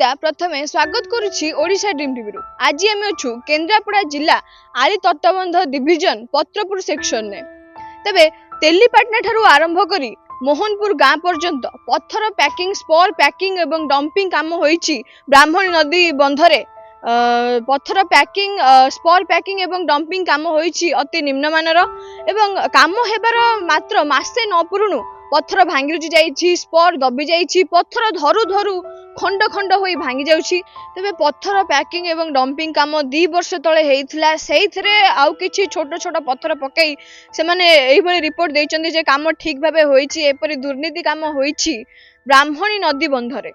अंकिता प्रथमे स्वागत करुछि Odisha dream TV रु। आज आम अच्छु केन्द्रापड़ा जिला आली तटबंध डिविजन पत्रपुर सेक्शन ने तबे तेलीपाटना ठारू आरंभ करी मोहनपुर गाँ पर्यंत पत्थर पैकिंग स्पॉर पैकिंग एवं डंपिंग काम होईछि। ब्राह्मणी नदी बंधरे पत्थर पैकिंग स्पॉर पैकिंग एवं डंपिंग काम होईछि अति निम्नमानर एवं काम हेबार मात्र मासे न पुरुणु पत्थर भांगी जाइछि, स्पॉर दबी जाइछि, पत्थर धरु धरु खंड खंड होई भांगी जाउछि। तबे पत्थर पैकिंग एवं डंपिंग काम 2 वर्ष तळे हेइथिला, सेइथरे आउ किछि छोट छोट पत्थर पकई से माने एही भली रिपोर्ट दैचंदी जे काम ठीक भाबे होईछि, एपरि दुर्नीति काम होईछि ब्राह्मणी नदी बंधरे।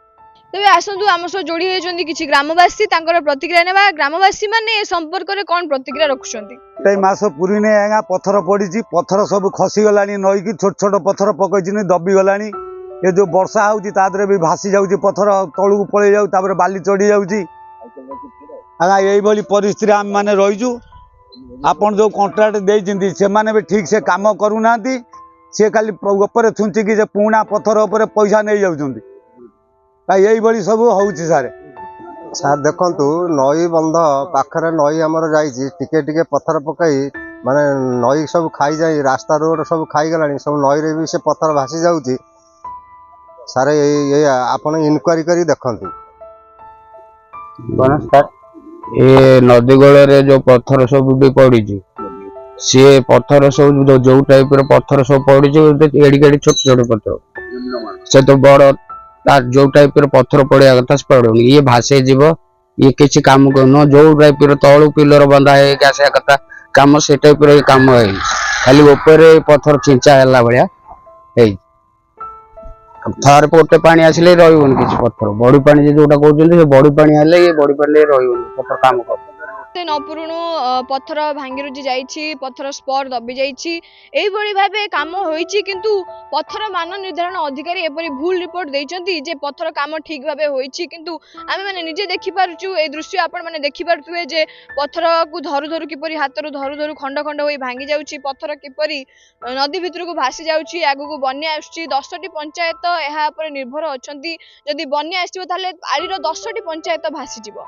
तबे आसंतु आम सह जोड़ी होइचंदी किछि ग्रामवासी, तांकर प्रतिक्रिया नेबा। ग्रामवासी माने ए संपर्क रे कोन प्रतिक्रिया रखुचंदी? ए मास पुरी ने आगा पत्थर पड़ीची, पत्थर सब खसी गलानी, नई की छोट छोट पत्थर पकईची दबी गलानी। ये जो वर्षा होउची तादरे भी भासी जाउची, पत्थर तळु पळै जाउ, तापर बाली चढ़ी जाउची। आगा एई भली परिस्थिति आम माने रहिजु। आपण जो कॉन्ट्रैक्ट देइचिंदी से माने भी ठीक से काम करू नांती, से खाली ऊपर थुंची कि जे पुणा पत्थर ऊपर पैसा नै जाउचंदी। यही भली सब होउची सार देखंतु नई बंध पाखरे नई हमर जाइछि, टिके टिके पत्थर पकई माने नई सब खाई जाई, रास्ता रोड सब खाई गलानी, सब नई रे भी से पत्थर भासी जाउची। सारे ये आपण इनक्वारी करी देखंतु। ये नदी गोले जो पत्थर सब भी पड़ी सी पत्थर सब जो टाइप पत्थर सब पड़ी एड़ी एड़ी छोट छोट पत्थर से तो बड़ जो टाइप पत्थर पड़ा कथा पड़ोनी, ये भासे जीव, ये किसी काम न जो टाइप तलू पिलर बंधा है आसा कथा काम से टाइप काम है, खाली ऊपर पत्थर छिंचा है भाया थर पोटे पानी आसिले रही किसी पत्थर बड़ी पानी जोटा कहते बड़ी पानी हेले ये बड़ी पानी रही पत्थर काम कर न पुरुणु पत्थर भांगी रुजी जाइछि, पत्थर स्पॉर दबी जाइछि, एही भली भाबे काम होइछि। किंतु पत्थर मान निर्धारण अधिकारी एपरि भूल रिपोर्ट दैचंती जे पत्थर काम ठीक भाबे होइछि। किंतु आमे माने निजे देखि पारुछु, ए दृश्य आपण माने देखि पारुथुए जे पत्थर को धरु धरु किपरि हातरु धरु धरु खंड खंड होई भांगी जाउछि, पत्थर किपरि नदी भितर को भासी जाउछि। आगु को बन्या आछी, 10टी पंचायत एहा पर निर्भर अछंती। जदि बन्या आछिबो ताले आलीर 10टी पंचायत भासी जिवो।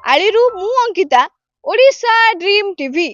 आलीरू मु अंकिता, ओडिशा ड्रीम टीवी।